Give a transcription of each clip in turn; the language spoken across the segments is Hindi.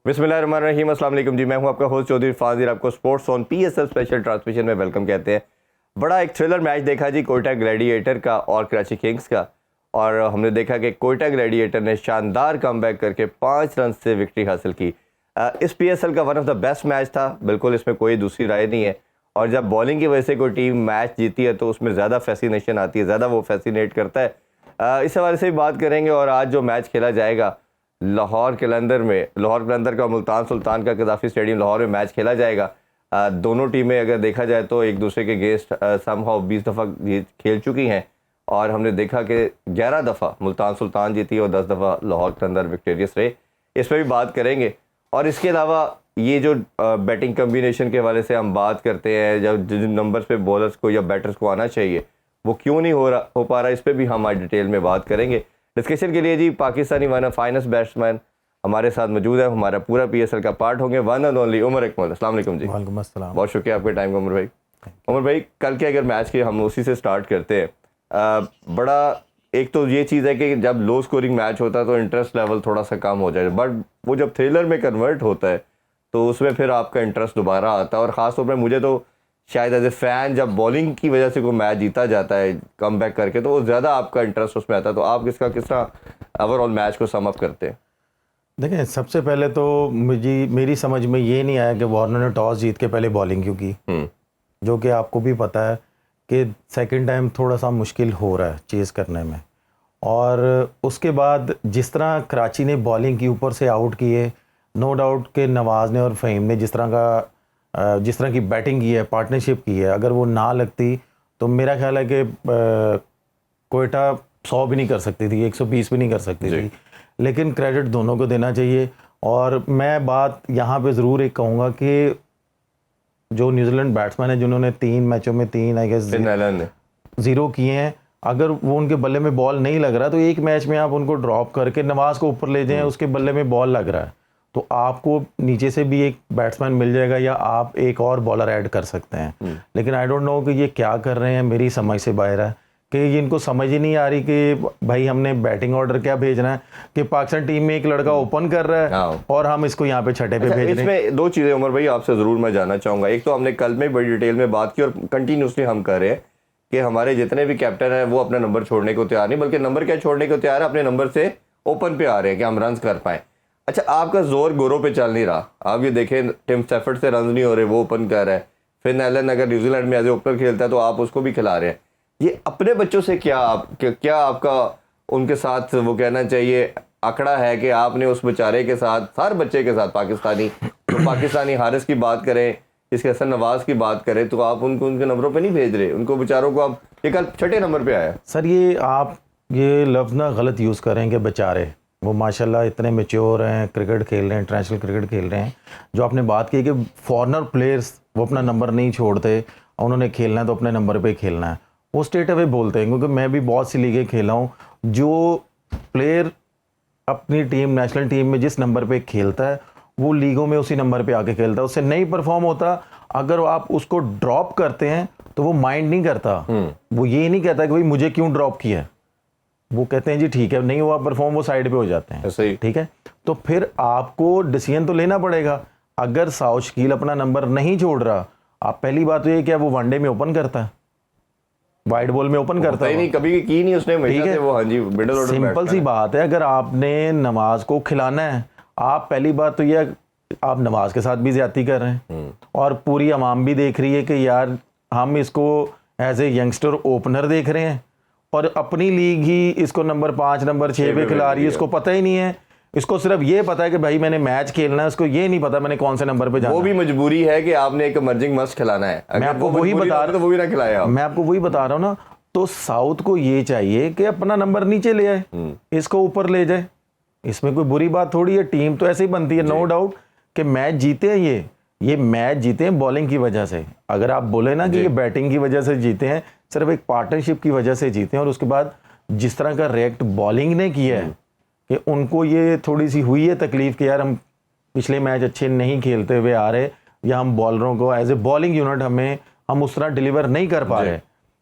बिस्मिल्लाहिर्रहमानिर्रहीम। अस्सलाम वालेकुम जी, मैं हूं आपका होस्ट चौधरी फाजिल। आपको sports on PSL special transmission में वेलकम कहते हैं। बड़ा एक थ्रिलर मैच देखा जी कोयटा ग्लैडिएटर का और कराची किंग्स का, और हमने देखा कि कोयटा ग्लैडिएटर ने शानदार कमबैक करके 5 रन से विक्ट्री हासिल की। इस पीएसएल का one of the best match था, बिल्कुल इसमें कोई दूसरी राय नहीं है। और जब बॉलिंग की वजह से कोई टीम मैच जीती है तो उसमें ज़्यादा फैसिनेशन आती है, ज़्यादा वो फैसिनेट करता है। इस हवाले से भी बात करेंगे। और आज जो मैच खेला जाएगा लाहौर कलंदर का मुल्तान सुल्तान का कदाफ़ी स्टेडियम लाहौर में मैच खेला जाएगा। दोनों टीमें अगर देखा जाए तो एक दूसरे के अगेंस्ट समहाउ 20 दफ़ा खेल चुकी हैं, और हमने देखा कि 11 दफ़ा मुल्तान सुल्तान जीती और 10 दफ़ा लाहौर कलंदर विक्टोरियस रहे। इस पर भी बात करेंगे। और इसके अलावा ये जो बैटिंग कम्बिनेशन के हवाले से हम बात करते हैं, जब जिन नंबर्स पे बॉलर्स को या बैटर्स को आना चाहिए वो क्यों नहीं हो पा रहा, इस पर भी हम आज डिटेल में बात करेंगे। डिस्कशन के लिए जी Pakistani one of finest batsman हमारे साथ मौजूद है, हमारा पूरा पीएसएल का पार्ट होंगे, one and only Umar Akmal. अस्सलाम वालेकुम जी। वालेकुम अस्सलाम। बहुत शुक्रिया आपके टाइम का उमर भाई। उमर भाई, कल के अगर मैच के हम उसी से स्टार्ट करते हैं, बड़ा एक तो ये चीज़ है कि जब लो स्कोरिंग मैच होता है तो इंटरेस्ट लेवल थोड़ा सा कम हो जाए, बट वो जब थ्रिलर में कन्वर्ट होता है तो उसमें फिर आपका इंटरेस्ट दोबारा आता है। और ख़ास तौर पर मुझे तो शायद एज ए फ़ैन जब बॉलिंग की वजह से कोई मैच जीता जाता है कम बैक करके, तो वो ज़्यादा आपका इंटरेस्ट उसमें आता है। तो आप किस तरह ओवरऑल मैच को सम अप करते हैं? देखें, सबसे पहले तो मेरी समझ में ये नहीं आया कि वार्नर ने टॉस जीत के पहले बॉलिंग क्यों की, जो कि आपको भी पता है कि सेकंड टाइम थोड़ा सा मुश्किल हो रहा है चेज़ करने में। और उसके बाद जिस तरह कराची ने बॉलिंग की ऊपर से आउट किए, नो डाउट कि नवाज़ ने और फ़हीम ने जिस तरह की बैटिंग की है, पार्टनरशिप की है, अगर वो ना लगती तो मेरा ख्याल है कि कोयटा 100 भी नहीं कर सकती थी, 120 भी नहीं कर सकती थी। लेकिन क्रेडिट दोनों को देना चाहिए। और मैं बात यहाँ पे ज़रूर एक कहूँगा कि जो न्यूजीलैंड बैट्समैन है जिन्होंने 3 मैचों में 3 आई गेस 0 किए हैं, अगर वो उनके बल्ले में बॉल नहीं लग रहा तो एक मैच में आप उनको ड्रॉप करके नवाज़ को ऊपर ले जाएं, उसके बल्ले में बॉल लग रहा है तो आपको नीचे से भी एक बैट्समैन मिल जाएगा या आप एक और बॉलर ऐड कर सकते हैं। लेकिन आई डोंट नो कि ये क्या कर रहे हैं, मेरी समझ से बाहर है कि ये इनको समझ ही नहीं आ रही कि भाई हमने बैटिंग ऑर्डर क्या भेजना है कि पाकिस्तान टीम में एक लड़का ओपन कर रहा है और हम इसको यहाँ पे छठे पे भेज रहे हैं। इसमें दो चीज़ें उमर भाई आपसे ज़रूर मैं जानना चाहूँगा। एक तो हमने कल में बड़ी डिटेल में बात की और कंटिन्यूसली हम कर रहे हैं कि हमारे जितने भी कैप्टन हैं वो अपना नंबर छोड़ने को तैयार नहीं, बल्कि नंबर क्या छोड़ने को तैयार है, अपने नंबर से ओपन पे आ रहे हैं कि हम रन कर पाएँ। अच्छा, आपका जोर गोरों पे चल नहीं रहा। आप ये देखें टिम स्टैफर्ड से रन नहीं हो रहे, वो ओपन कर रहा है। फिन एलन अगर न्यूजीलैंड में एज ए ओपनर खेलता है तो आप उसको भी खिला रहे हैं। ये अपने बच्चों से क्या आपका उनके साथ वो कहना चाहिए आंकड़ा है कि आपने उस बेचारे के साथ, हर बच्चे के साथ पाकिस्तानी हारिस की बात करें, इसके हसन नवाज की बात करें, तो आप उनको उनके नंबरों पे नहीं भेज रहे, उनको बेचारों को आप, ये कल छठे नंबर पे आया। सर ये आप ये लफ्ज़ ना गलत यूज़ करेंगे, बेचारे वो माशाल्लाह इतने मैच्योर हैं, क्रिकेट खेल रहे हैं, इंटरनेशनल क्रिकेट खेल रहे हैं। जो आपने बात की कि फॉरनर प्लेयर्स वो अपना नंबर नहीं छोड़ते, उन्होंने खेलना है तो अपने नंबर पे खेलना है, वो स्ट्रेट अवे बोलते हैं। क्योंकि मैं भी बहुत सी लीगें खेला हूँ, जो प्लेयर अपनी टीम नेशनल टीम में जिस नंबर पे खेलता है वो लीगों में उसी नंबर पे आके खेलता है, उससे नहीं परफॉर्म होता, अगर आप उसको ड्रॉप करते हैं तो वो माइंड नहीं करता, वो ये नहीं कहता कि भाई मुझे क्यों ड्रॉप किया, वो कहते हैं जी ठीक है, नहीं हुआ परफॉर्म, वो साइड पे हो जाते हैं। ठीक है, तो फिर आपको डिसीजन तो लेना पड़ेगा। अगर साउथ शकील अपना नंबर नहीं छोड़ रहा, आप पहली बात तो ये क्या वो वनडे में ओपन करता है, वाइड बॉल में ओपन करता है, नहीं कभी की नहीं उसने, ठीक है वो, हाँ जी, मिडिल ऑर्डर सिंपल सी बात है। अगर आपने नवाज को खिलाना है, आप पहली बात तो ये आप नवाज के साथ भी ज्यादती कर रहे हैं और पूरी अवाम भी देख रही है कि यार हम इसको एज ए यंगस्टर ओपनर देख रहे हैं और अपनी लीग ही इसको नंबर 5 नंबर 6 पे खिला रही है, इसको पता ही नहीं है, इसको सिर्फ ये पता है कि भाई मैंने मैच खेलना है, उसको ये नहीं पता मैंने कौन से नंबर पे जाना। वो भी मजबूरी है कि आपने एक इमर्जिंग मस्ट खिलाना है, मैं आपको वही बता रहा हूं, तो वो भी ना खिलाया, मैं आपको वही बता रहा हूँ ना। तो साउथ को ये चाहिए कि अपना नंबर नीचे ले आए, इसको ऊपर ले जाए, इसमें कोई बुरी बात थोड़ी है, टीम तो ऐसे ही बनती है। नो डाउट कि मैच जीते हैं, ये मैच जीते हैं बॉलिंग की वजह से। अगर आप बोले ना कि ये बैटिंग की वजह से जीते हैं, सिर्फ एक पार्टनरशिप की वजह से जीते हैं। और उसके बाद जिस तरह का रिएक्ट बॉलिंग ने किया है कि उनको ये थोड़ी सी हुई है तकलीफ कि यार हम पिछले मैच अच्छे नहीं खेलते हुए आ रहे, या हम बॉलरों को एज ए बॉलिंग यूनिट हम उस तरह डिलीवर नहीं कर पा रहे,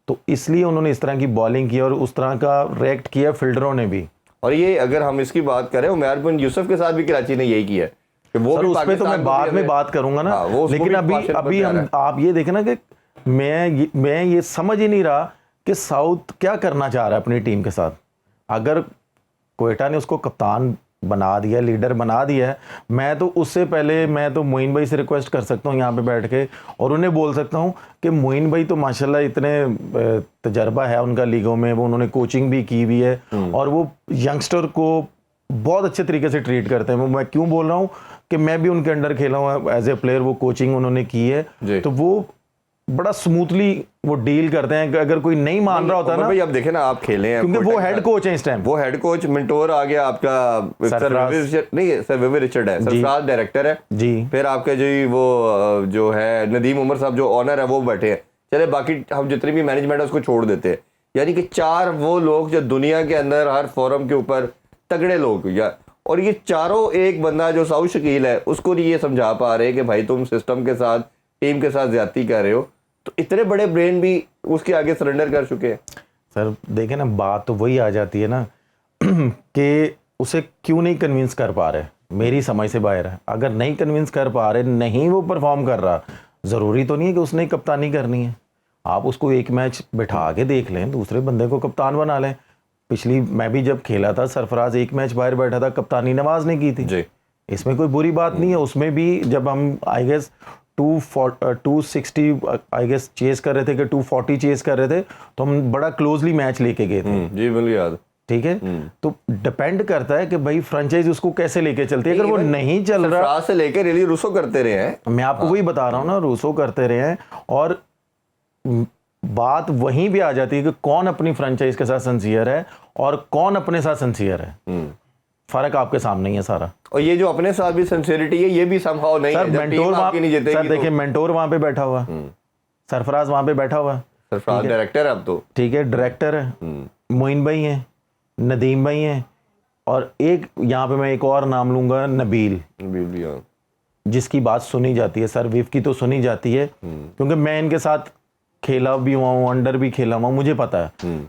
तो इसलिए उन्होंने इस तरह की बॉलिंग की और उस तरह का रिएक्ट किया फील्डरों ने भी। और ये अगर हम इसकी बात करें, उमर बिन यूसुफ के साथ भी कराची ने यही किया, कि वो सर भी उस पे तो पाकिस्तान मैं को बाद भी में हमें- बात करूंगा ना, हाँ, वो उसको लेकिन भी अभी क्वेश्चन अभी पे आ रहा हम आप ये देखें ना कि मैं ये समझ ही नहीं रहा कि साउथ क्या करना चाह रहा है अपनी टीम के साथ। अगर क्वेटा ने उसको कप्तान बना दिया, लीडर बना दिया है, मैं तो उससे पहले मैं तो मोइन भाई से रिक्वेस्ट कर सकता हूँ यहाँ पे बैठ के, और उन्हें बोल सकता हूँ कि मोइन भाई तो माशाल्लाह इतने तजर्बा है उनका लीगों में, वो उन्होंने कोचिंग भी की हुई है और वो यंगस्टर को बहुत अच्छे तरीके से ट्रीट करते हैं। मैं क्यों बोल रहा हूँ कि मैं भी उनके अंडर खेला हूँ एज ए प्लेयर, वो कोचिंग उन्होंने की है, जी। तो वो बड़ा स्मूथली वो डील करते हैं कि अगर कोई नहीं मान रहा होता उमर ना, भाई अब देखे ना, आप खेले हैं क्योंकि वो कोटा के हेड साथ। कोच है इस टाइम। वो हेड कोच मिंटोर आ गया आपका, सर सरफराज। विविर रिचर्ड नहीं, सर विविर रिचर्ड है, सरफराज डायरेक्टर है जी फिर आपके जी वो जो है नदीम उमर साहब जो ऑनर है वो बैठे हैं। चले बाकी हम जितनी भी मैनेजमेंट है उसको छोड़ देते हैं, यानी कि 4 वो लोग जो दुनिया के अंदर हर फोरम के ऊपर तगड़े लोग, या और ये चारों एक बंदा जो साउथ शकील है उसको नहीं ये समझा पा रहे कि भाई तुम सिस्टम के साथ टीम के साथ ज्यादती कर रहे हो, तो इतने बड़े ब्रेन भी उसके आगे सरेंडर कर चुके हैं। सर देखें ना, बात तो वही आ जाती है ना कि उसे क्यों नहीं कन्विंस कर पा रहे, मेरी समझ से बाहर है। अगर नहीं कन्विंस कर पा रहे, नहीं वो परफॉर्म कर रहा, ज़रूरी तो नहीं है कि उसने ही कप्तानी करनी है। आप उसको एक मैच बिठा के देख लें, दूसरे बंदे को कप्तान बना लें। पिछली मैं भी जब खेला था, सरफराज एक मैच बाहर बैठा था, कप्तानी नवाज ने की थी जी। इसमें कोई बुरी बात नहीं है। उसमें भी जब हम I guess 260 I guess chase कर रहे थे कि 240 चेस कर रहे थे, तो हम बड़ा क्लोजली मैच लेके गए थे। जी बिल्कुल याद। ठीक है, तो डिपेंड करता है कि भाई फ्रेंचाइज उसको कैसे लेके चलती है। अगर वो नहीं चल रहा, सरफराज से लेकर रेली रूसो करते रहे हैं, मैं आपको वही बता रहा हूँ ना, रूसो करते रहे हैं, और बात वहीं भी आ जाती है कि कौन अपनी फ्रेंचाइज के साथ सिंसियर है और कौन अपने साथ सिंसियर है। फर्क आपके सामने ही है सारा। और ये जो अपने साथ भी सिंसियरिटी है ये भी संभव नहीं सर है जब मेंटोर टीम आपकी नहीं सर जीतेगी। देखिए मेंटोर वहां पे बैठा हुआ है, सरफराज वहां पे बैठा हुआ है, सरफराज डायरेक्टर है अब तो। ठीक है, डायरेक्टर है, मोइन भाई हैं, नदीम भाई हैं, और एक यहाँ पे मैं एक और नाम लूंगा, नबील, भी हाँ। जिसकी बात सुनी जाती है। सर विव की तो सुनी जाती है क्योंकि मैं इनके साथ खेला भी हुआ हूँ, अंडर भी खेला हुआ हूँ, मुझे पता है।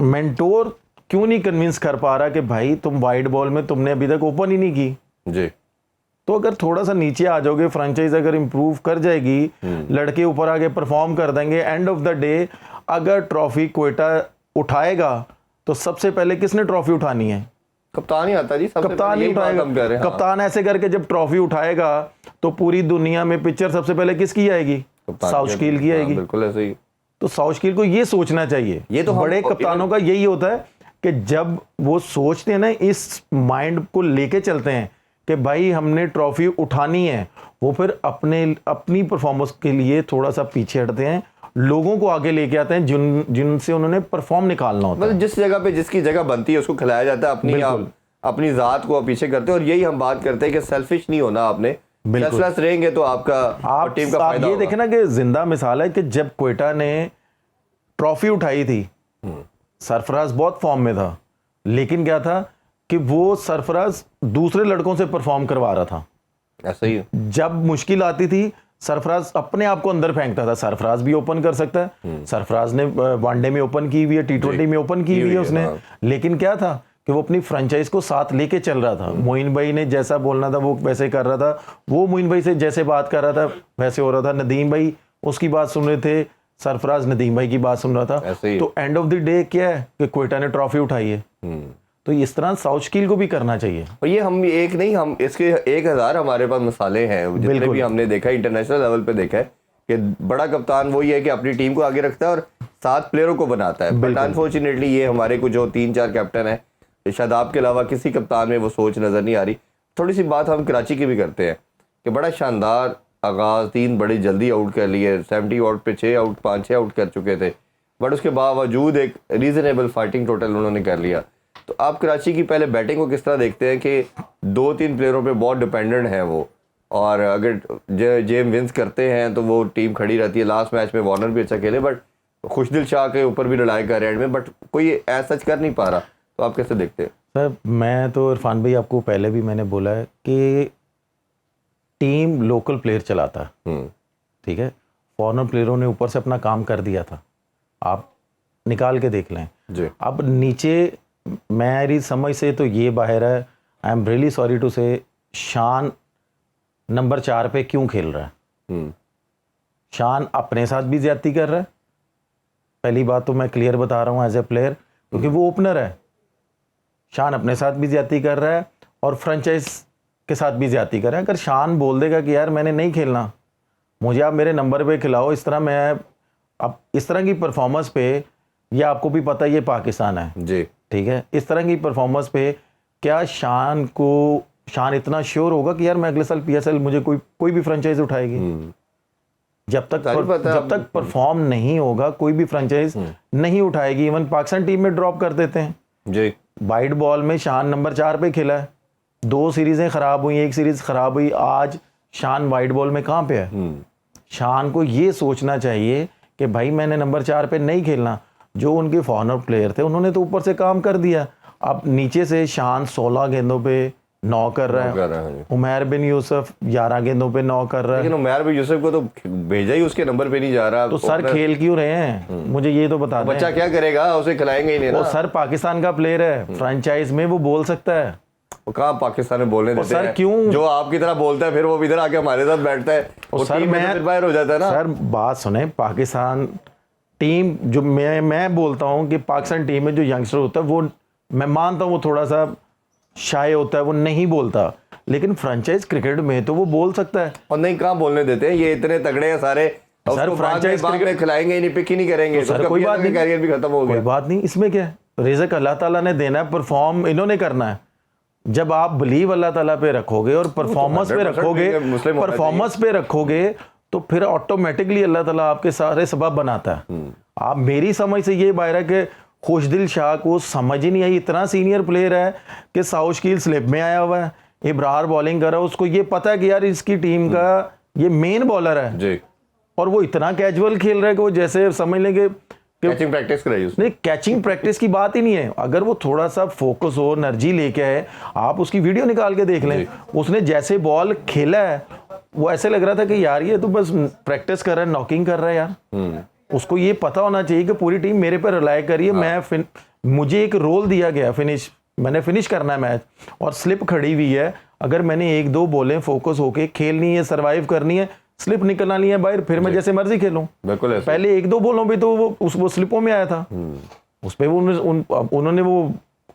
मेंटोर क्यों नहीं कन्विंस कर पा रहा कि भाई तुम वाइड बॉल में तुमने अभी तक ओपन ही नहीं की, जी। तो अगर थोड़ा सा नीचे आ जाओगे, फ्रेंचाइज अगर इंप्रूव कर जाएगी, लड़के ऊपर आगे परफॉर्म कर देंगे, एंड ऑफ द डे अगर ट्रॉफी क्वेटा उठाएगा तो सबसे पहले किसने ट्रॉफी उठानी है? कप्तान ही आता जी, सबसे कप्तान पहले ही यही बात उठाएगा। हम कर रहे हैं। कप्तान ऐसे करके जब ट्रॉफी उठाएगा तो पूरी दुनिया में पिक्चर सबसे पहले किसकी आएगी? कप्तान साउथ शकील की हाँ, आएगी। बिल्कुल ऐसे ही। तो साउथ शकील को ये सोचना चाहिए। ये तो हम- बड़े कप्तानों का यही होता है कि जब वो सोचते हैं ना, इस माइंड को लेके चलते हैं कि भाई हमने ट्रॉफी उठानी है, वो फिर अपनी परफॉर्मेंस के लिए थोड़ा सा पीछे हटते हैं, लोगों को आगे लेके आते हैं जिनसे उन्होंने परफॉर्म निकालना होता है। मतलब जिस जगह पे जिसकी जगह बनती है उसको खिलाया जाता है, अपनी जात को पीछे करते हैं। और यही हम बात करते हैं कि सेल्फिश नहीं होना आपने, सेल्फलेस रहेंगे तो आपका और टीम का फायदा ये होगा। देखें ना कि जिंदा मिसाल है कि जब क्वेटा ने ट्रॉफी उठाई थी, सरफराज बहुत फॉर्म में था, लेकिन क्या था कि वो सरफराज दूसरे लड़कों से परफॉर्म करवा रहा था। ऐसा ही है। जब मुश्किल आती थी, सरफराज अपने आप को अंदर फेंकता था। सरफराज भी ओपन कर सकता है, सरफराज ने वनडे में ओपन की हुई है, T20 में ओपन की हुई है उसने, लेकिन क्या था कि वो अपनी फ्रेंचाइज को साथ लेके चल रहा था। मोइन भाई ने जैसा बोलना था वो वैसे कर रहा था, वो मोइन भाई से जैसे बात कर रहा था वैसे हो रहा था। नदीम भाई उसकी बात सुन रहे थे, सरफराज नदीम भाई की बात सुन रहा था। ऐसे ही। तो एंड ऑफ द डे क्या है कि क्वेटा ने ट्रॉफी उठाई है, तो इस तरह साउथ शकील को भी करना चाहिए। और ये हम एक नहीं, हम इसके 1000 हमारे पास मिसालें हैं जितने भी हमने देखा है, इंटरनेशनल लेवल पे देखा है कि बड़ा कप्तान वही है कि अपनी टीम को आगे रखता है और 7 प्लेयरों को बनाता है। बट अनफॉर्चुनेटली ये हमारे को जो 3-4 कैप्टन है, शादाब के अलावा किसी कप्तान में वो सोच नजर नहीं आ रही। थोड़ी सी बात हम कराची की भी करते हैं कि बड़ा शानदार आगाज, 3 बड़ी जल्दी आउट कर लिए, 70 आउट पे 6 आउट 5-6 आउट कर चुके थे, बट उसके बावजूद एक रीजनेबल फाइटिंग टोटल उन्होंने कर लिया। तो आप कराची की पहले बैटिंग को किस तरह देखते हैं कि 2-3 प्लेयरों पे बहुत डिपेंडेंट है वो, और अगर जेम विंस करते हैं तो वो टीम खड़ी रहती है। लास्ट मैच में वार्नर भी अच्छा खेले, बट खुशदिल शाह के ऊपर भी लड़ाई कर एंड में, बट कोई ऐसा कर नहीं पा रहा। तो आप कैसे देखते हैं? सर मैं तो इरफान भाई, आपको पहले भी मैंने बोला है कि टीम लोकल प्लेयर चलाता है, ठीक है, फॉरेनर प्लेयरों ने ऊपर से अपना काम कर दिया था, आप निकाल के देख लें जी। अब नीचे मेरी समझ से तो ये बाहर है, I am really sorry to say, Shan number 4 पे क्यों खेल रहा है? शान अपने साथ भी ज्यादती कर रहा है, पहली बात तो मैं क्लियर बता रहा हूँ एज ए प्लेयर, क्योंकि वो ओपनर है। शान अपने साथ भी ज्यादती कर रहा है और फ्रेंचाइज के साथ भी ज्यादती कर रहा है। अगर शान बोल देगा कि यार मैंने नहीं खेलना, मुझे आप मेरे नंबर पे खिलाओ, इस तरह मैं अब इस तरह की परफॉर्मेंस पे, ये आपको भी पता है ये पाकिस्तान है जी, ठीक है, इस तरह की परफॉर्मेंस पे क्या शान इतना श्योर होगा कि यार मैं अगले साल PSL मुझे कोई भी फ्रेंचाइज उठाएगी? जब तक परफॉर्म नहीं होगा कोई भी फ्रेंचाइज नहीं उठाएगी। इवन पाकिस्तान टीम में ड्रॉप कर देते हैं जी। वाइट बॉल में शान नंबर 4 पे खेला है, 2 सीरीजें खराब हुई, 1 सीरीज खराब हुई, आज शान वाइट बॉल में कहाँ पे है? शान को ये सोचना चाहिए कि भाई मैंने नंबर 4 पे नहीं खेलना। जो उनके फॉरनर प्लेयर थे उन्होंने तो ऊपर से काम कर दिया, अब नीचे से शान 16 गेंदों पे 9 कर रहा है, उमैर बिन यूसुफ 11 गेंदों पे 9 कर रहा है। लेकिन उमैर बिन यूसुफ को तो भेजा ही उसके नंबर पे नहीं जा रहा, तो सर खेल क्यों रहे हैं? मुझे ये तो बता दें, बच्चा क्या करेगा, उसे खिलाएंगे ही नहीं ना। वो सर पाकिस्तान का प्लेयर है, फ्रेंचाइज में वो बोल सकता है। वो कहाँ पाकिस्तान में बोलने देते सर हैं? क्यों जो आपकी तरह बोलता है फिर वो इधर आके हमारे साथ बैठता है, वो सर टीम में तो फिर बाहर हो जाता है ना। सर बात सुने, पाकिस्तान टीम जो मैं बोलता हूँ कि पाकिस्तान टीम में जो यंगस्टर होता है वो मैं मानता हूँ वो थोड़ा सा शाय होता है, वो नहीं बोलता, लेकिन फ्रेंचाइज क्रिकेट में तो वो बोल सकता है। और नहीं, कहाँ बोलने देते हैं, ये इतने तगड़े हैं सारे, सर फ्रेंचाइज क्रिकेट खिलाएंगे ही नहीं, पिक ही नहीं करेंगे, तो सर कोई बात नहीं, कैरियर भी खत्म हो गया। कोई बात नहीं, इसमें क्या है, रिज़्क अल्लाह ताला ने देना है, परफॉर्म इन्होंने करना है। जब आप बिलीव अल्लाह ताला पे रखोगे और परफॉर्मेंस पे रखोगे तो फिर ऑटोमेटिकली अल्लाह ताला आपके सारे सबब बनाता है। आप मेरी समझ से ये बाहर है कि खुशदिल शाह को समझ ही नहीं आई, इतना सीनियर प्लेयर है कि साउशकील स्लिप में आया हुआ है, इब्रार बॉलिंग कर रहा है, उसको ये पता है कि यार इसकी टीम का ये मेन बॉलर है जी, और वो इतना कैजुअल खेल रहा है कि वो जैसे समझ लेंगे कैचिंग प्रैक्टिस कराई उसने। नहीं, कैचिंग प्रैक्टिस की बात ही नहीं है। अगर वो थोड़ा सा फोकस हो, एनर्जी लेके आए, आप उसकी वीडियो निकाल के देख लें, उसने जैसे बॉल खेला है वो ऐसे लग रहा था कि यार ये तो बस प्रैक्टिस कर रहा है, नॉकिंग कर रहा है यार। उसको ये पता होना चाहिए कि पूरी टीम मेरे पर रिलाय करिए, मुझे एक रोल दिया गया, मैंने फिनिश करना है मैच, और स्लिप खड़ी हुई है, अगर मैंने 1-2 बॉलें फोकस होके खेलनी है, सर्वाइव करनी है, स्लिप निकलना नहीं है बाहर, फिर मैं जैसे मर्जी खेलूं। बिल्कुल, पहले 1-2 बॉलों पे तो वो स्लिपों में आया था, उस पे उन्होंने वो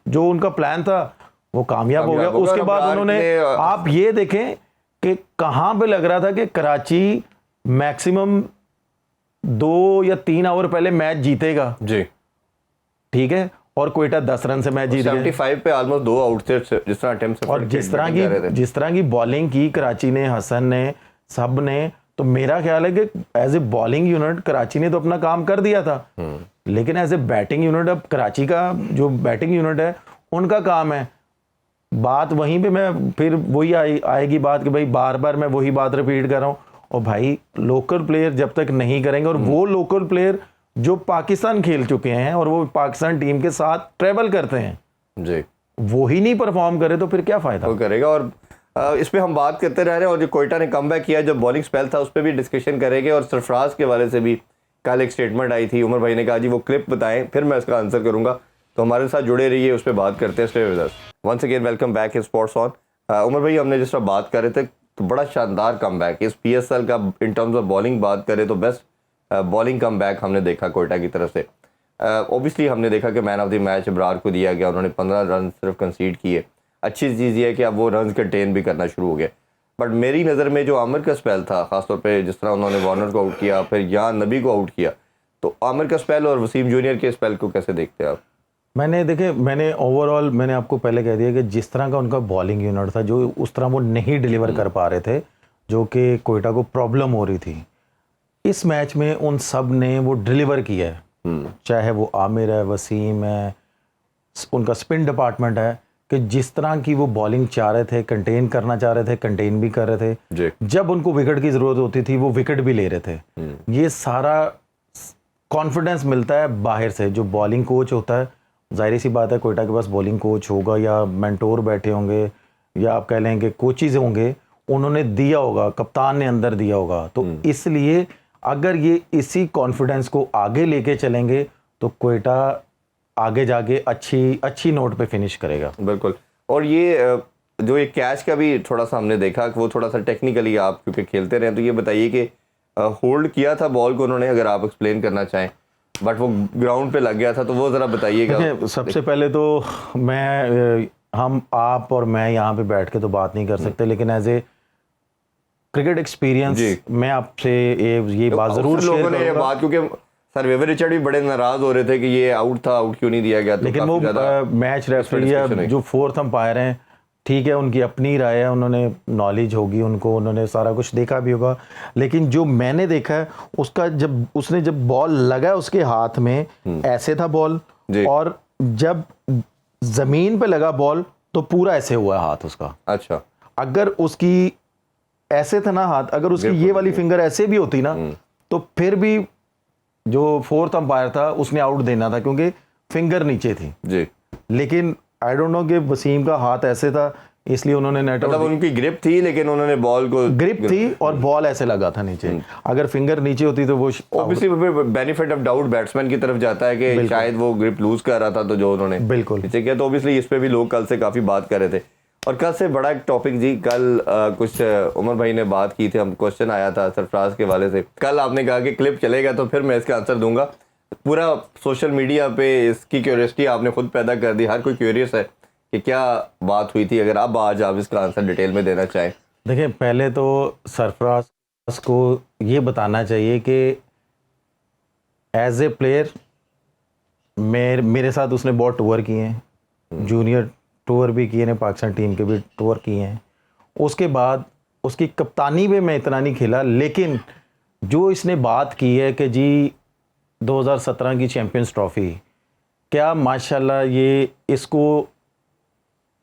जो उनका प्लान था वो कामयाब हो गया। उसके बाद उन्होंने, आप ये देखें कि कहां पे लग रहा था कि कराची मैक्सिमम 2 या 3 ओवर पहले मैच जीतेगा जी, ठीक है, और कोयटा 10 रन से मैच जीत गया। 75 पे ऑलमोस्ट 2 आउट थे जिस तरह अटेम्प्ट से, और जिस तरह की बॉलिंग की कराची ने, हसन ने, सब ने, तो मेरा ख्याल है कि as a bowling unit Karachi ने तो अपना काम कर दिया था, लेकिन एज ए बैटिंग यूनिट अब कराची का जो बैटिंग यूनिट है उनका काम है। बात वहीं पे मैं फिर वही आएगी बात कि भाई बार बार मैं वही बात रिपीट कर रहा हूँ, और भाई लोकल प्लेयर जब तक नहीं करेंगे, और वो लोकल प्लेयर जो पाकिस्तान खेल चुके हैं और वो पाकिस्तान टीम के साथ ट्रेवल करते हैं जी, वो ही नहीं परफॉर्म करे तो फिर क्या फायदा करेगा। और इस पे हम बात करते रह रहे हैं, और जो कोयटा ने कमबैक किया, जो बॉलिंग स्पेल था उस पर भी डिस्कशन करेंगे, और सरफराज के वाले से भी कल एक स्टेटमेंट आई थी, उमर भाई ने कहा जी वो क्लिप बताएं फिर मैं इसका आंसर करूंगा, तो हमारे साथ जुड़े रहिए, उस पर बात करते हैं। Stay with us, once again welcome back in sports on. Umar भाई, हमने जिस तरह बात कर रहे थे तो बड़ा शानदार कमबैक इस PSL का, इन टर्म्स ऑफ बॉलिंग बात करें तो बेस्ट बॉलिंग कमबैक हमने देखा कोयटा की तरफ से। ऑब्वियसली हमने देखा कि man of the match Ibrar को दिया गया, उन्होंने 15 रन सिर्फ कंसीड किए। अच्छी चीज़ ये है कि अब वो रन कंटेन भी करना शुरू हो गए, बट मेरी नज़र में जो आमिर का स्पेल था, खासतौर पे जिस तरह उन्होंने वार्नर को आउट किया, फिर यहाँ नबी को आउट किया, तो आमिर का स्पेल और वसीम जूनियर के स्पेल को कैसे देखते हैं आप? मैंने ओवरऑल मैंने आपको पहले कह दिया कि जिस तरह का उनका बॉलिंग यूनिट था, जो उस तरह वो नहीं डिलीवर कर पा रहे थे, जो कि कोयटा को प्रॉब्लम हो रही थी, इस मैच में उन सब ने वो डिलीवर किया है। चाहे वो आमिर है, वसीम है, उनका स्पिन डिपार्टमेंट है, कि जिस तरह की वो बॉलिंग चाह रहे थे, कंटेन करना चाह रहे थे, कंटेन भी कर रहे थे, जब उनको विकेट की ज़रूरत होती थी वो विकेट भी ले रहे थे। ये सारा कॉन्फिडेंस मिलता है बाहर से, जो बॉलिंग कोच होता है, जाहिर सी बात है कोयटा के पास बॉलिंग कोच होगा या मेंटोर बैठे होंगे या आप कह लें कि कोचेज होंगे, उन्होंने दिया होगा, कप्तान ने अंदर दिया होगा, तो इसलिए अगर ये इसी कॉन्फिडेंस को आगे लेके चलेंगे तो कोयटा आगे जाके अच्छी नोट पे फिनिश करेगा। बिल्कुल, और ये जो ये कैच का भी थोड़ा सा हमने देखा कि वो थोड़ा सा टेक्निकली आप क्योंकि खेलते रहे, तो ये बताइए कि होल्ड किया था बॉल को उन्होंने, अगर आप एक्सप्लेन करना चाहें, बट वो ग्राउंड पे लग गया था, तो वो ज़रा बताइएगा। देखिए, सबसे पहले तो हम आप और मैं यहाँ पे बैठ के तो बात नहीं कर सकते, लेकिन एज ए क्रिकेट एक्सपीरियंस मैं आपसे ये बात ज़रूर शेयर लोगों ने ये करूंगा। बात, क्योंकि सर वेवर रिचर्ड भी बड़े नाराज हो रहे थे कि ये आउट था, आउट क्यों नहीं दिया गया, तो लेकिन वो मैच रेफरी या जो फोर्थ अंपायर हैं, ठीक है, उनकी अपनी राय है, उन्होंने नॉलेज होगी उनको, उन्होंने सारा कुछ देखा भी होगा, लेकिन जो मैंने देखा है उसका, जब बॉल लगा उसके हाथ में ऐसे था बॉल, और जब जमीन पे लगा बॉल तो पूरा ऐसे हुआ हाथ उसका। अच्छा, अगर उसकी ऐसे था ना हाथ, अगर उसकी ये वाली फिंगर ऐसे भी होती ना, तो फिर भी जो फोर्थ अंपायर था उसने आउट देना था, क्योंकि फिंगर नीचे थी जी। लेकिन आई डोंट नो कि वसीम का हाथ ऐसे था, इसलिए उन्होंने नेट आउट। मतलब उनकी ग्रिप थी, लेकिन उन्होंने बॉल को, ग्रिप थी और बॉल ऐसे लगा था नीचे, अगर फिंगर नीचे होती तो वो obviously benefit of doubt batsman की तरफ जाता है कि शायद वो ग्रिप लूज कर रहा था, तो जो उन्होंने बिल्कुल नीचे किया, तो ऑब्वियसली इस पे भी लोग कल से काफी बात कर रहे थे। और कल से बड़ा एक टॉपिक जी, कल कुछ उमर भाई ने बात की थी, हम क्वेश्चन आया था सरफराज के वाले से, कल आपने कहा कि क्लिप चलेगा तो फिर मैं इसका आंसर दूंगा। पूरा सोशल मीडिया पे इसकी क्यूरियोसिटी आपने खुद पैदा कर दी, हर कोई क्यूरियस है कि क्या बात हुई थी, अगर अब आज आप इसका आंसर डिटेल में देना चाहें। देखिए, पहले तो सरफराज को ये बताना चाहिए कि एज ए प्लेयर मेरे साथ उसने बहुत टूर किए हैं, जूनियर टूर भी किए हैं, पाकिस्तान टीम के भी टूर किए हैं। उसके बाद उसकी कप्तानी में मैं इतना नहीं खेला, लेकिन जो इसने बात की है कि जी 2017 की चैम्पियंस ट्रॉफ़ी, क्या माशाल्लाह इसको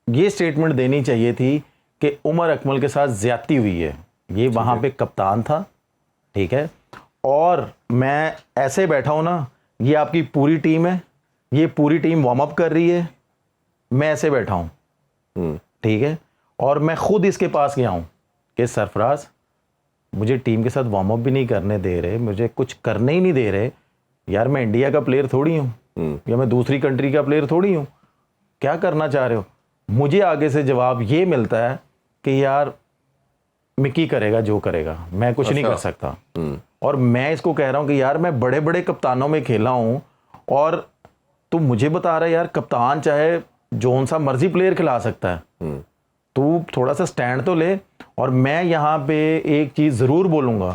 ये स्टेटमेंट देनी चाहिए थी कि उमर अकमल के साथ ज़्यादती हुई है। ये वहाँ पे कप्तान था, ठीक है, और मैं ऐसे बैठा हूँ ना, ये आपकी पूरी टीम है, ये पूरी टीम वार्म अप कर रही है, मैं ऐसे बैठा हूँ, ठीक है, और मैं खुद इसके पास गया हूँ कि सरफराज मुझे टीम के साथ वार्म अप भी नहीं करने दे रहे, मुझे कुछ करने ही नहीं दे रहे, यार मैं इंडिया का प्लेयर थोड़ी हूँ या मैं दूसरी कंट्री का प्लेयर थोड़ी हूँ, क्या करना चाह रहे हो। मुझे आगे से जवाब ये मिलता है कि यार मिकी करेगा जो करेगा, मैं कुछ नहीं कर सकता। और मैं इसको कह रहा हूँ कि यार मैं बड़े बड़े कप्तानों में खेला हूँ, और तू मुझे बता रहा है यार कप्तान चाहे जोन सा मर्जी प्लेयर खिला सकता है, तू थोड़ा सा स्टैंड तो ले। और मैं यहाँ पे एक चीज़ ज़रूर बोलूँगा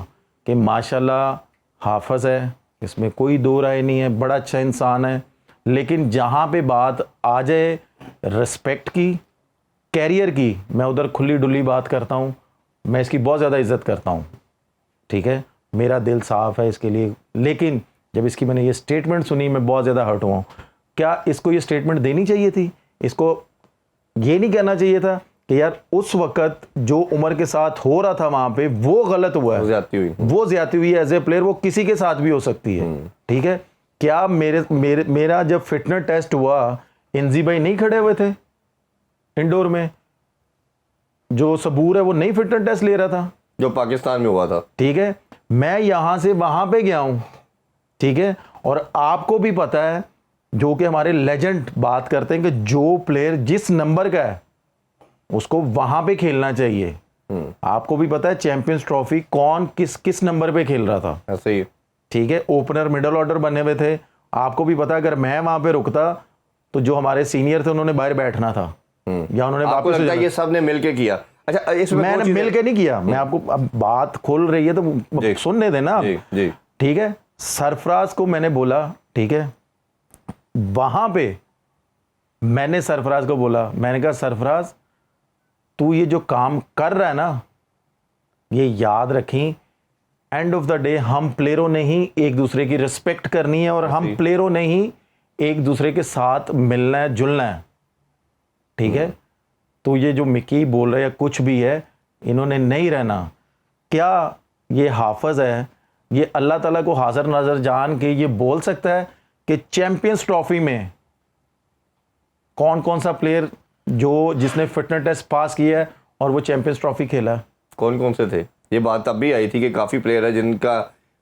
कि माशाल्लाह हाफिज़ है, इसमें कोई दो राय नहीं है, बड़ा अच्छा इंसान है, लेकिन जहाँ पे बात आ जाए रिस्पेक्ट की, कैरियर की, मैं उधर खुली डुली बात करता हूँ, मैं इसकी बहुत ज़्यादा इज़्ज़त करता हूँ, ठीक है, मेरा दिल साफ़ है इसके लिए। लेकिन जब इसकी मैंने ये स्टेटमेंट सुनी, मैं बहुत ज़्यादा हर्ट हुआ हूँ। क्या इसको ये स्टेटमेंट देनी चाहिए थी? इसको ये नहीं कहना चाहिए था कि यार उस वक्त जो उमर के साथ हो रहा था वहाँ पे वो गलत हुआ है, वो ज्यादती हुई है एज ए प्लेयर, वो किसी के साथ भी हो सकती है, ठीक है। क्या मेरा जब फिटनेस टेस्ट हुआ, इंजी भाई नहीं खड़े हुए थे इंडोर में, जो सबूर है वो नहीं फिटनेस टेस्ट ले रहा था जो पाकिस्तान में हुआ था, ठीक है, मैं यहां से वहां पे गया हूं, ठीक है। और आपको भी पता है, जो कि हमारे लेजेंड बात करते हैं कि जो प्लेयर जिस नंबर का है उसको वहां पे खेलना चाहिए। आपको भी पता है चैंपियंस ट्रॉफी कौन किस नंबर पे खेल रहा था, ऐसे ही, ठीक है, ओपनर मिडल ऑर्डर बने हुए थे। आपको भी पता है अगर मैं वहां पे रुकता तो जो हमारे सीनियर थे उन्होंने बाहर बैठना था, या उन्होंने आपको लगता है ये सब ने मिलके किया? अच्छा, इसमें मैंने मिल के नहीं किया, मैं आपको अब बात खुल रही है तो सुनने देना आप, ठीक है। सरफराज को मैंने बोला, ठीक है, वहां पे मैंने सरफराज को बोला, मैंने कहा सरफराज तू ये जो काम कर रहा है ना, ये याद रखें, एंड ऑफ द डे हम प्लेयरों ने ही एक दूसरे की रिस्पेक्ट करनी है, और हम प्लेयरों ने ही एक दूसरे के साथ मिलना है, जुलना है, ठीक है। तो ये जो मिकी बोल रहा है या कुछ भी है, इन्होंने नहीं रहना। क्या ये हाफिज है, ये अल्लाह ताला को हाजिर नाजर जान के ये बोल सकता है कि चैंपियंस ट्रॉफी में कौन कौन सा प्लेयर जिसने फिटनेस टेस्ट पास किया है और वो चैंपियंस ट्रॉफी खेला, कौन कौन से थे? ये बात तब भी आई थी कि काफ़ी प्लेयर है जिनका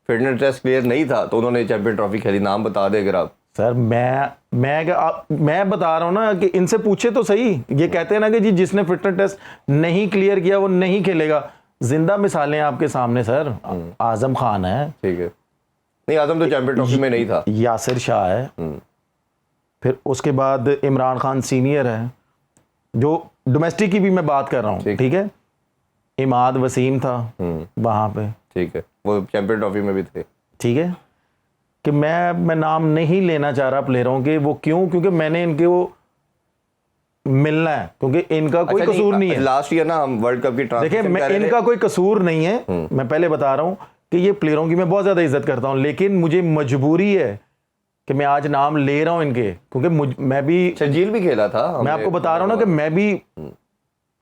फिटनेस टेस्ट क्लियर नहीं था, तो उन्होंने चैंपियन ट्रॉफी खेली, नाम बता दे अगर आप। सर मैं बता रहा हूँ ना कि इनसे पूछे तो सही। ये कहते हैं ना कि जी जिसने फिटनेस टेस्ट नहीं क्लियर किया वो नहीं खेलेगा। जिंदा मिसालें आपके सामने सर। आजम खान है, ठीक है, नहीं आजम तो चैंपियन ट्रॉफी में नहीं था। यासिर शाह है, फिर उसके बाद इमरान खान सीनियर है, जो डोमेस्टिक की भी मैं बात कर रहा हूँ, ठीक है। इमाद वसीम था वहां पे, ठीक है, वो चैंपियन ट्रॉफी में भी थे। ठीक है, कि मैं नाम नहीं लेना चाह रहा प्लेयरों के। वो क्यों? क्योंकि मैंने इनके वो मिलना है, क्योंकि इनका कोई कसूर नहीं है। लास्ट ईयर ना हम वर्ल्ड कप की देखिए इनका कोई कसूर नहीं है। मैं पहले बता रहा हूं कि ये प्लेयरों की मैं बहुत ज्यादा इज्जत करता हूं, लेकिन मुझे मजबूरी है कि मैं आज नाम ले रहा हूं इनके, क्योंकि मैं भी शर्जील भी खेला था। मैं आपको बता रहा हूं ना कि मैं भी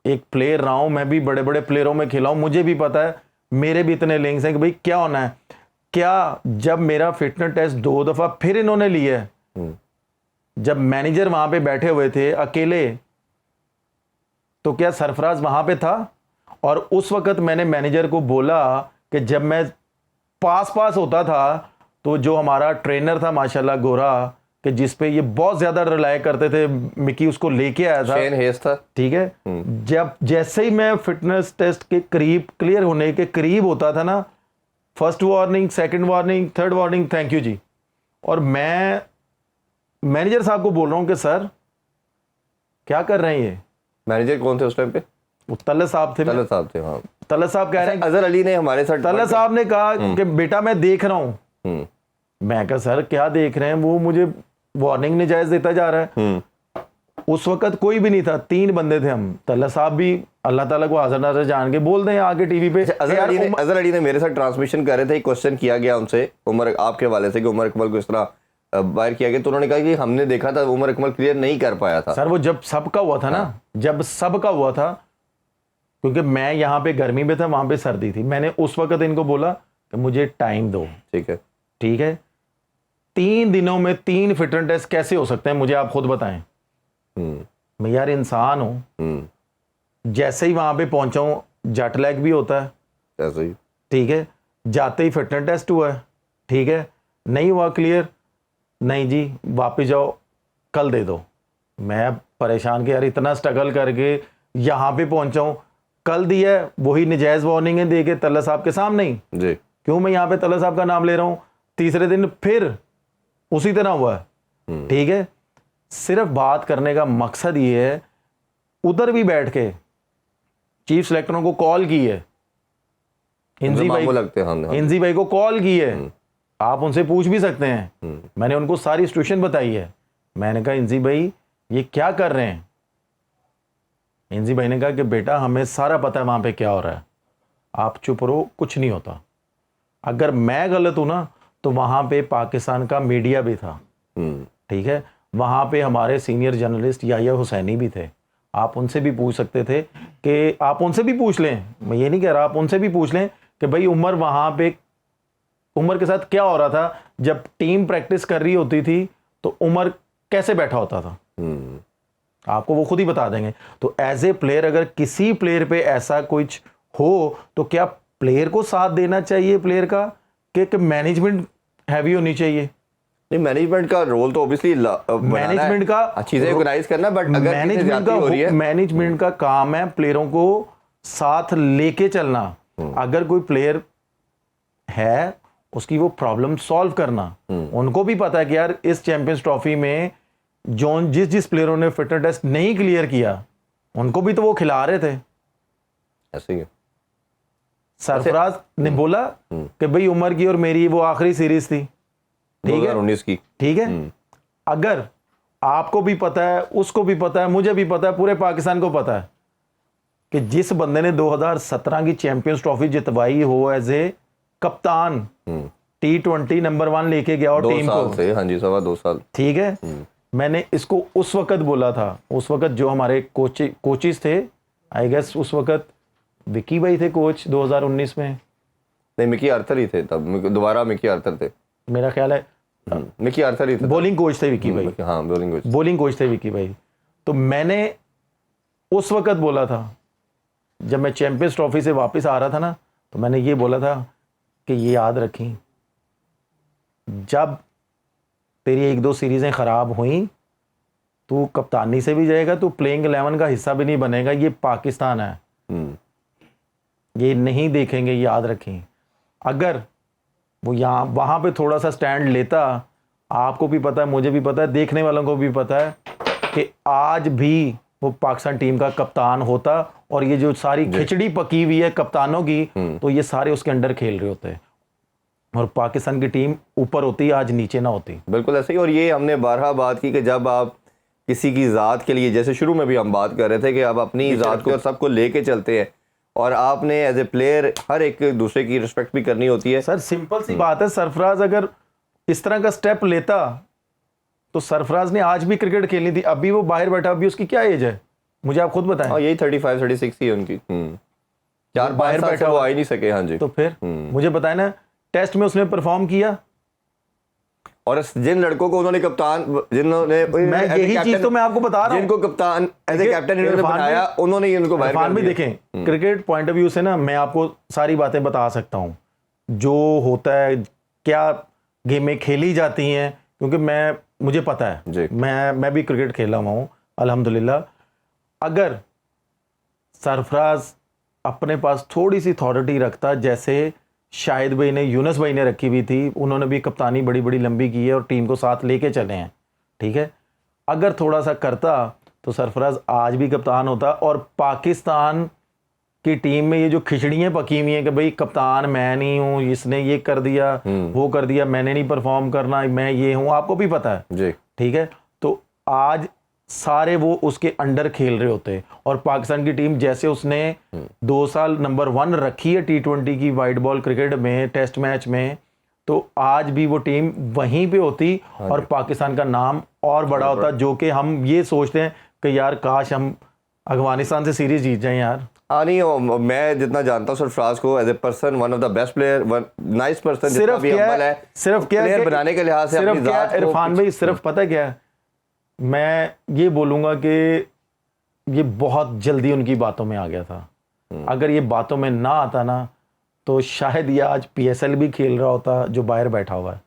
एक प्लेयर रहा हूं, मैं भी बड़े बड़े प्लेयरों में खेला हूं, मुझे भी पता है, मेरे भी इतने लिंक्स हैं कि भाई क्या होना है। क्या जब मेरा फिटनेस टेस्ट 2 दफा फिर इन्होंने लिया है, जब मैनेजर वहां पे बैठे हुए थे अकेले, तो क्या सरफराज वहां पे था? और उस वक्त मैंने मैनेजर को बोला कि जब मैं पास होता था, तो जो हमारा ट्रेनर था माशाल्लाह गोरा, कि जिस पे ये बहुत ज्यादा रिलाय करते थे, मिकी उसको लेके आया था, शेन हेस था, ठीक है। जब जैसे ही मैं फिटनेस टेस्ट के करीब, क्लियर होने के करीब होता था ना, first warning, second warning, third warning, thank you जी। और मैं मैनेजर साहब को बोल रहा हूं कि सर क्या कर रहे हैं ये। मैनेजर कौन थे उस टाइम पे? तलत साहब थे। तलत साहब थे, हाँ। तलत साहब कह रहे हैं, अजहर अली ने हमारे साथ, तलत साहब ने कहा कि बेटा मैं देख रहा हूं। मैं कहा सर क्या देख रहे हैं? वो मुझे वार्निंग नजायज देता जा रहा है। उस वक्त कोई भी नहीं था, 3 बंदे थे हम। तलत साहब भी अल्लाह ताला को हाजिर नाज़िर जान के बोल दें आगे टीवी पे। अजहर अली ने मेरे साथ ट्रांसमिशन कर रहे थे, क्वेश्चन किया गया उनसे उमर आपके हवाले से कि उमर अकमल को इस तरह बाहर किया गया, तो उन्होंने कहा कि हमने देखा था उमर अकमल क्लियर नहीं कर पाया था। सर वो जब सबका हुआ था ना, जब सबका हुआ था, क्योंकि मैं यहाँ पे गर्मी में था, वहां पे सर्दी थी, मैंने उस वक्त इनको बोला कि मुझे टाइम दो। ठीक है, ठीक है, 3 दिनों में 3 फिटनेस टेस्ट कैसे हो सकते हैं? मुझे आप खुद बताएं। मैं यार इंसान हूं, जैसे ही वहां पे पहुंचा हूं जेट लैग भी होता है, ऐसे ही, ठीक है। जाते ही फिटनेस टेस्ट हुआ है, ठीक है, नहीं हुआ क्लियर, नहीं जी वापस जाओ, कल दे दो। मैं परेशान कि यार इतना स्ट्रगल करके यहाँ पे पहुंचा हूँ, कल दिया है, वही नजायज वार्निंग है दे के तल्ला साहब के सामने ही जी। क्यों मैं यहाँ पे तल्ला साहब का नाम ले रहा हूँ? तीसरे दिन फिर उसी तरह हुआ है, ठीक है। सिर्फ बात करने का मकसद ये है, उधर भी बैठ के चीफ सेलेक्टरों को कॉल की है, इंजी भाई को कॉल की है, आप उनसे पूछ भी सकते हैं। मैंने उनको सारी सिचुएशन बताई है। मैंने कहा इंजी भाई ये क्या कर रहे हैं? इंजी भाई ने कहा कि बेटा हमें सारा पता है वहां पे क्या हो रहा है, आप चुप रहो, कुछ नहीं होता। अगर मैं गलत हूं ना, तो वहां पे पाकिस्तान का मीडिया भी था, ठीक है, वहां पे हमारे सीनियर जर्नलिस्ट याहिया हुसैनी भी थे, आप उनसे भी पूछ सकते थे कि आप उनसे भी पूछ लें, मैं ये नहीं कह रहा, आप उनसे भी पूछ लें कि भाई उमर वहां पे, उमर के साथ क्या हो रहा था जब टीम प्रैक्टिस कर रही होती थी, तो उमर कैसे बैठा होता था, आपको वो खुद ही बता देंगे। तो एज ए प्लेयर अगर किसी प्लेयर पे ऐसा कुछ हो, तो क्या प्लेयर को साथ देना चाहिए प्लेयर का, कि मैनेजमेंट हैवी होनी चाहिए? नहीं, मैनेजमेंट का रोल तो ऑब्वियसली मैनेजमेंट का चीजें ऑर्गेनाइज करना, बट अगर मैनेजमेंट का काम है प्लेयरों को साथ लेके चलना। अगर कोई प्लेयर है उसकी वो प्रॉब्लम सॉल्व करना। उनको भी पता है कि यार इस चैंपियंस ट्रॉफी में जो जिस प्लेयरों ने फिटनेस टेस्ट नहीं क्लियर किया, उनको भी तो वो खिला रहे थे। ऐसे ही सरफराज ने बोला कि भाई उमर की और मेरी वो आखिरी सीरीज थी, ठीक है, 2019 की, ठीक है। अगर आपको भी पता है, उसको भी पता है, मुझे भी पता है, पूरे पाकिस्तान को पता है कि जिस बंदे ने 2017 की चैंपियंस ट्रॉफी जितवाई हो एज ए कप्तान, T20 नंबर 1 लेके गया और टीम को, हाँ जी, 2.25 साल, ठीक है। मैंने इसको उस वक्त बोला था, उस वक्त जो हमारे कोचेस थे, आई गेस उस वक्त विकी भाई थे कोच 2019 में। नहीं, मिकी आर्थर ही थे तब, दोबारा मिकी आर्थर थे मेरा ख्याल है, मिकी आर्थर ही थे, बॉलिंग कोच थे विकी भाई, हाँ बॉलिंग कोच थे विकी भाई। तो मैंने उस वक्त बोला था, जब मैं चैंपियंस ट्रॉफी से वापस आ रहा था ना, तो मैंने ये बोला था कि ये याद रखें, जब तेरी 1-2 सीरीज़ें ख़राब हुई, तू कप्तानी से भी जाएगा, तू प्लेइंग 11 का हिस्सा भी नहीं बनेगा। ये पाकिस्तान है, ये नहीं देखेंगे, याद रखें। अगर वो यहाँ वहाँ पे थोड़ा सा स्टैंड लेता, आपको भी पता है, मुझे भी पता है, देखने वालों को भी पता है कि आज भी वो पाकिस्तान टीम का कप्तान होता, और ये जो सारी खिचड़ी पकी हुई है कप्तानों की, तो ये सारे उसके अंडर खेल रहे होते हैं और पाकिस्तान की टीम ऊपर होती, आज नीचे ना होती। बिल्कुल ऐसे ही। और ये हमने बारहा बात की कि जब आप किसी की ज़ात के लिए, जैसे शुरू में भी हम बात कर रहे थे कि आप अपनी ज़ात को सबको लेके चलते हैं, और आपने एज ए प्लेयर हर एक दूसरे की रिस्पेक्ट भी करनी होती है। सर सिंपल सी बात है, सरफराज अगर इस तरह का स्टेप लेता तो सरफराज ने आज भी क्रिकेट खेलनी थी। अभी वो बाहर बैठा, अभी उसकी क्या एज है मुझे आप खुद बताएं। हाँ, यही 35-36 ही है उनकी। 4-5 साल से वो आ ही नहीं सके। हाँ जी। तो फिर मुझे बताएं ना, टेस्ट में उसने परफॉर्म किया, और जिन लड़कों को उन्होंने कप्तान, जिन्होंने, मैं यही चीज तो मैं आपको बता रहा हूं, जिनको कप्तान एज ए कैप्टन इन्होंने बनाया, उन्होंने ही उनको बाहर कर भी दिया। देखें क्रिकेट पॉइंट ऑफ व्यू से ना, मैं आपको सारी बातें बता सकता हूं जो होता है, क्या गेमें खेली जाती हैं, क्योंकि मुझे पता है, मैं भी क्रिकेट खेला हुआ हूं अल्हम्दुलिल्लाह। अगर सरफराज अपने पास थोड़ी सी अथॉरिटी रखता, जैसे शाहिद भाई ने, यूनुस भाई ने रखी हुई थी, उन्होंने भी कप्तानी बड़ी बड़ी लंबी की है और टीम को साथ लेके चले हैं, ठीक है, अगर थोड़ा सा करता तो सरफराज आज भी कप्तान होता। और पाकिस्तान की टीम में ये जो खिचड़ियाँ पकी हुई हैं कि भाई कप्तान मैं नहीं हूँ, इसने ये कर दिया, वो कर दिया, मैंने नहीं परफॉर्म करना, मैं ये हूँ, आपको भी पता है जी, ठीक है, तो आज सारे वो उसके अंडर खेल रहे होते। और पाकिस्तान की टीम जैसे उसने 2 साल नंबर 1 रखी है T20 की वाइट बॉल क्रिकेट में, टेस्ट मैच में, तो आज भी वो टीम वहीं पे होती और पाकिस्तान का नाम और बड़ा होता, जो कि हम ये सोचते हैं कि यार काश हम अफगानिस्तान से सीरीज जीत जाएं यार। हाँ नहीं, मैं जितना जानता हूँ सरफराज को as a person, one of the best player, nice person, सिर्फ क्या बनाने के लिहाज से अपनी जात को, इरफान भाई सिर्फ पता क्या है, मैं ये बोलूँगा कि ये बहुत जल्दी उनकी बातों में आ गया था। अगर ये बातों में ना आता ना, तो शायद ये आज PSL भी खेल रहा होता जो बाहर बैठा हुआ है,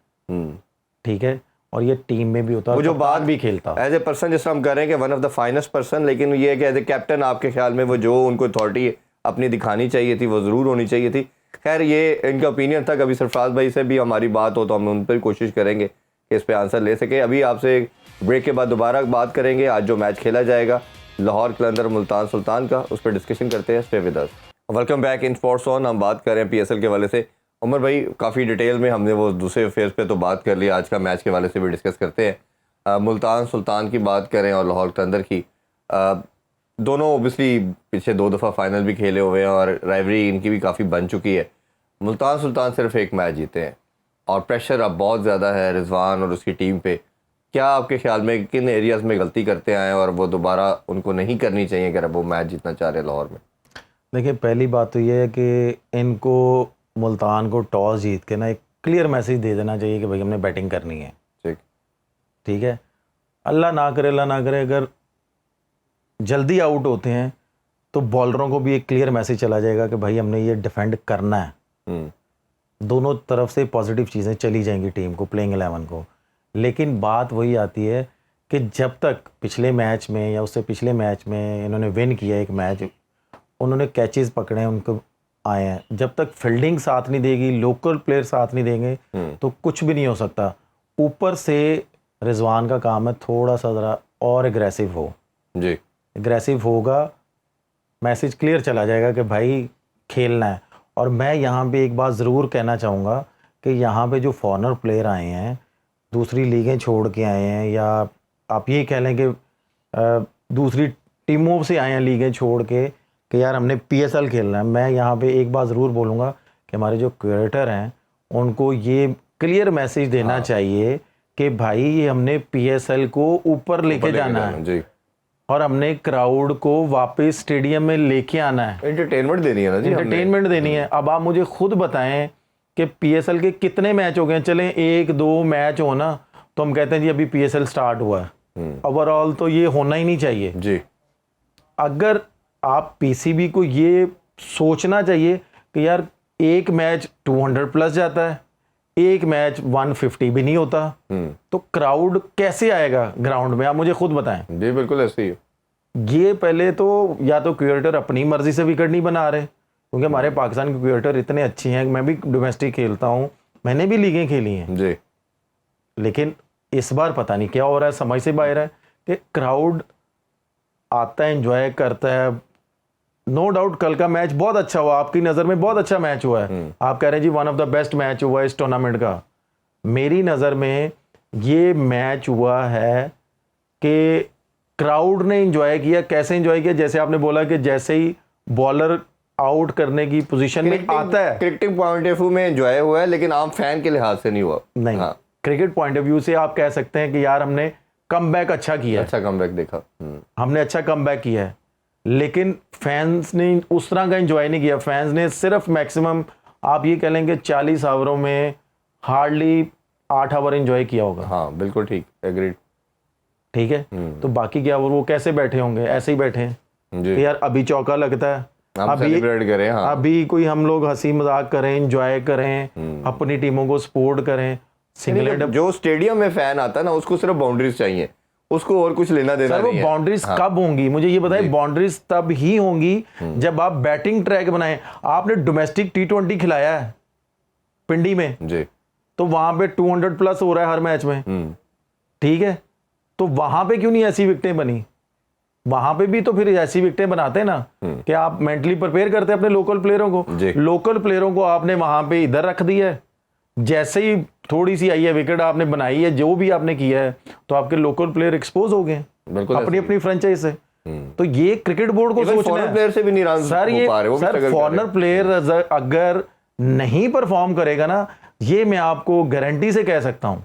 ठीक है, और ये टीम में भी होता, वो जो बात भी खेलता एज ए पर्सन, जिस हम कर रहे हैं कि one of the finest person, लेकिन ये है कि एज ए कैप्टन आपके ख्याल में वो जो उनको अथॉरिटी अपनी दिखानी चाहिए थी वो ज़रूर होनी चाहिए थी। खैर ये इनका ओपिनियन था। कभी सरफराज भाई से भी हमारी बात हो तो हम उन पर कोशिश करेंगे कि इस पर आंसर ले सके। अभी आपसे ब्रेक के बाद दोबारा बात करेंगे। आज जो मैच खेला जाएगा लाहौर कलंदर मुल्तान सुल्तान का, उस पर डिस्कशन करते हैं। Stay with us. Welcome back in sports on. हम बात कर रहे हैं PSL के वाले से। उमर भाई, काफ़ी डिटेल में हमने वो दूसरे फेज पे तो बात कर लिया, आज का मैच के वाले से भी डिस्कस करते हैं। मुल्तान सुल्तान की बात करें और लाहौर कलंदर की, दोनों ओबियसली पीछे 2 दफ़ा फाइनल भी खेले हुए हैं और राइवरी इनकी भी काफ़ी बन चुकी है। मुल्तान सुल्तान सिर्फ एक मैच जीते हैं और प्रेशर अब बहुत ज़्यादा है रिजवान और उसकी टीम पे। क्या आपके ख्याल में किन एरियाज़ में गलती करते आए और वो दोबारा उनको नहीं करनी चाहिए अगर वो मैच जीतना चाह रहे लाहौर में? देखिए, पहली बात तो ये है कि इनको मुल्तान को टॉस जीत के ना एक क्लियर मैसेज दे देना चाहिए कि भाई हमने बैटिंग करनी है, ठीक है। अल्लाह ना करे अगर जल्दी आउट होते हैं तो बॉलरों को भी एक क्लियर मैसेज चला जाएगा कि भाई हमने ये डिफेंड करना है। दोनों तरफ से पॉजिटिव चीज़ें चली जाएंगी टीम को, प्लेइंग 11 को। लेकिन बात वही आती है कि जब तक पिछले मैच में या उससे पिछले मैच में इन्होंने विन किया एक मैच, उन्होंने कैचेस पकड़े हैं, उनको आए हैं, जब तक फील्डिंग साथ नहीं देगी, लोकल प्लेयर साथ नहीं देंगे तो कुछ भी नहीं हो सकता। ऊपर से रिजवान का काम है थोड़ा सा ज़रा और एग्रेसिव हो जी, एग्रेसिव होगा, मैसेज क्लियर चला जाएगा कि भाई खेलना है। और मैं यहाँ पे एक बात ज़रूर कहना चाहूँगा कि यहाँ पे जो फॉरेनर प्लेयर आए हैं, दूसरी लीगें छोड़ के आए हैं, या आप ये कह लें कि दूसरी टीमों से आए हैं लीगें छोड़ के कि यार हमने PSL खेलना है, मैं यहाँ पे एक बात ज़रूर बोलूँगा कि हमारे जो क्रिकेटर हैं उनको ये क्लियर मैसेज देना चाहिए कि भाई ये हमने PSL को ऊपर लेके जाना है जी, और हमने क्राउड को वापस स्टेडियम में लेके आना है, एंटरटेनमेंट देनी है ना जी, एंटरटेनमेंट देनी है। अब आप मुझे खुद बताएं कि PSL के कितने मैच हो गए, चलें 1-2 मैच हो ना तो हम कहते हैं जी अभी PSL स्टार्ट हुआ है। ओवरऑल तो ये होना ही नहीं चाहिए जी। अगर आप PCB को ये सोचना चाहिए कि यार एक मैच 200 प्लस जाता है, एक मैच 150 भी नहीं होता, तो क्राउड कैसे आएगा ग्राउंड में, आप मुझे खुद बताएं। जी बिल्कुल ऐसे ही है। ये पहले तो या तो क्रिएटर अपनी मर्जी से विकेट नहीं बना रहे, क्योंकि हमारे पाकिस्तान के क्रिएटर इतने अच्छे हैं। मैं भी डोमेस्टिक खेलता हूँ, मैंने भी लीगें खेली हैं जी, लेकिन इस बार पता नहीं क्या हो रहा है, समझ से बाहर है कि क्राउड आता है, एंजॉय करता है। नो डाउट कल का मैच बहुत अच्छा हुआ, आपकी नज़र में बहुत अच्छा मैच हुआ है। आप कह रहे हैं जी one of the best match हुआ है इस टूर्नामेंट का। मेरी नज़र में ये मैच हुआ है कि क्राउड ने एंजॉय किया। कैसे एंजॉय किया? जैसे आपने बोला कि जैसे ही बॉलर आउट करने की पोजीशन में आता है, क्रिकेटिंग पॉइंट ऑफ व्यू में एंजॉय हुआ है, लेकिन आम फैन के लिहाज से नहीं हुआ। नहीं, क्रिकेट पॉइंट ऑफ व्यू से आप कह सकते हैं कि यार हमने कमबैक अच्छा किया, अच्छा कमबैक देखा, हमने अच्छा कमबैक किया है, लेकिन फैंस ने उस तरह का एंजॉय नहीं किया। फैंस ने सिर्फ मैक्सिमम आप ये कह लेंगे 40 ओवरों में हार्डली 8 ओवर एंजॉय किया होगा। हाँ बिल्कुल ठीक, एग्रीड। ठीक है, तो बाकी क्या वो कैसे बैठे होंगे? ऐसे ही बैठे हैं जी, कि यार अभी चौका लगता है, हम अभी सेलिब्रेट करें। हाँ, अभी कोई हम लोग हंसी मजाक करें, एंजॉय करें, अपनी टीमों को सपोर्ट करें। सिंगल जो स्टेडियम में फैन आता है ना, उसको सिर्फ बाउंड्रीज चाहिए, उसको और कुछ लेना देना सर, वो नहीं है। बाउंड्रीज कब होंगी मुझे ये बताएं? बाउंड्रीज तब ही होंगी जब आप बैटिंग ट्रैक बनाएं। आपने डोमेस्टिक T20 खिलाया है पिंडी में, जी, तो वहां पे 200 प्लस हो रहा है हर मैच में, ठीक है, तो वहां पे क्यों नहीं ऐसी विकेटें बनी? वहां पे भी तो फिर ऐसी विकेटें बनाते हैं ना कि आप मेंटली प्रिपेयर करते हैं अपने लोकल प्लेयरों को। जी। लोकल प्लेयरों को आपने वहां पे इधर रख दिया है, जैसे ही थोड़ी सी आई है विकेट आपने बनाई है, जो भी आपने किया है, तो आपके लोकल प्लेयर एक्सपोज हो गए बिल्कुल अपनी अपनी फ्रेंचाइज से। तो ये क्रिकेट बोर्ड को सोचना फॉरेन है प्लेयर से भी नहीं रन सर। ये हो पा रहे, वो भी सर struggle कर रहे फॉरनर प्लेयर अगर नहीं परफॉर्म करेगा ना, ये मैं आपको गारंटी से कह सकता हूं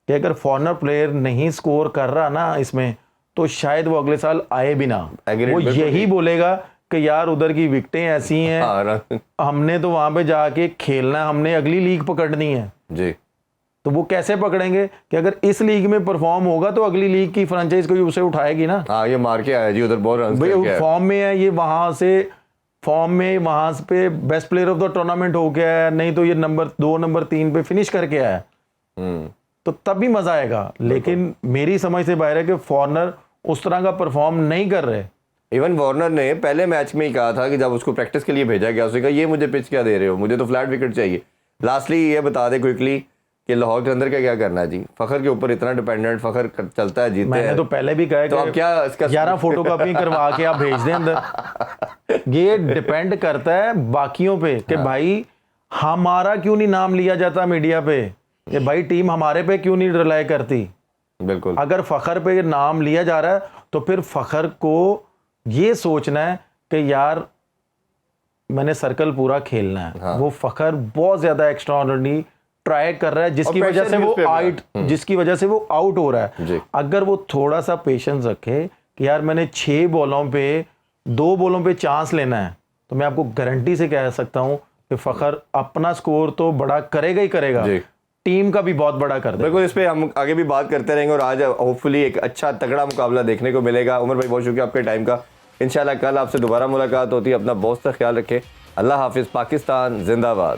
कि अगर फॉरनर प्लेयर नहीं स्कोर कर रहा ना इसमें, तो शायद वो अगले साल आए भी ना। Agreed, वो बिल्कुल यही बोलेगा कि यार उधर की विकेटें ऐसी हैं, हाँ, हमने तो वहां पे जाके खेलना, हमने अगली लीग पकड़नी है। जी, तो वो कैसे पकड़ेंगे कि अगर इस लीग में परफॉर्म होगा तो अगली लीग की फ्रेंचाइज कोई उसे उठाएगी ना। हाँ, ये मार के आया जी, उधर बहुत रन भाई करके आया। फॉर्म में है, ये वहां से फॉर्म में वहां पे best player of the tournament हो गया है, नहीं तो ये नंबर 2 नंबर 3 पे फिनिश करके आया, तो तब भी मजा आएगा। लेकिन मेरी समझ से बाहर है कि फॉरनर उस तरह का परफॉर्म नहीं कर रहे। इवन वार्नर ने पहले मैच में ही कहा था कि जब उसको प्रैक्टिस के लिए भेजा गया, उसने कहा ये मुझे पिच क्या दे रहे हो, मुझे तो फ्लैट विकेट चाहिए। लास्टली ये बता दे क्विकली कि लाहौर के अंदर का क्या करना है जी? फखर के ऊपर इतना डिपेंडेंट, फखर चलता है, जीतते मैंने हैं। तो पहले भी कहा है तो अब क्या इसका 11 फोटोकॉपी करवा के आप भेज दें अंदर। ये डिपेंड करता है बाकियों पे कि भाई हमारा क्यों नहीं नाम लिया जाता मीडिया पे, कि भाई टीम हमारे पे क्यों नहीं रिलाई करती। बिल्कुल, अगर फखर पे नाम लिया जा रहा है तो फिर फखर को ये सोचना है कि यार मैंने सर्कल पूरा खेलना है। हाँ। वो फखर बहुत ज्यादा एक्स्ट्राऑर्डिनरी ट्राई कर रहा है, जिसकी और वजह से pressure वो भी उस पे आउट जिसकी वजह से वो आउट हो रहा जी। है। अगर वो थोड़ा सा पेशेंस रखे कि यार मैंने 6 बॉलों पे 2 बॉलों पे चांस लेना है, तो मैं आपको गारंटी से कह सकता हूं कि फखर अपना स्कोर तो बड़ा करेगा ही करेगा, जी। टीम का भी बहुत बड़ा कर देगा। बिल्कुल, इस पे हम आगे भी बात करते रहेंगे और आज होपफुली एक अच्छा तगड़ा मुकाबला देखने को मिलेगा। उमर भाई बहुत शुक्रिया आपके टाइम का। इंशाल्लाह कल आपसे दोबारा मुलाकात होती है। अपना बहुत सा ख्याल रखें। अल्लाह हाफिज़। पाकिस्तान जिंदाबाद।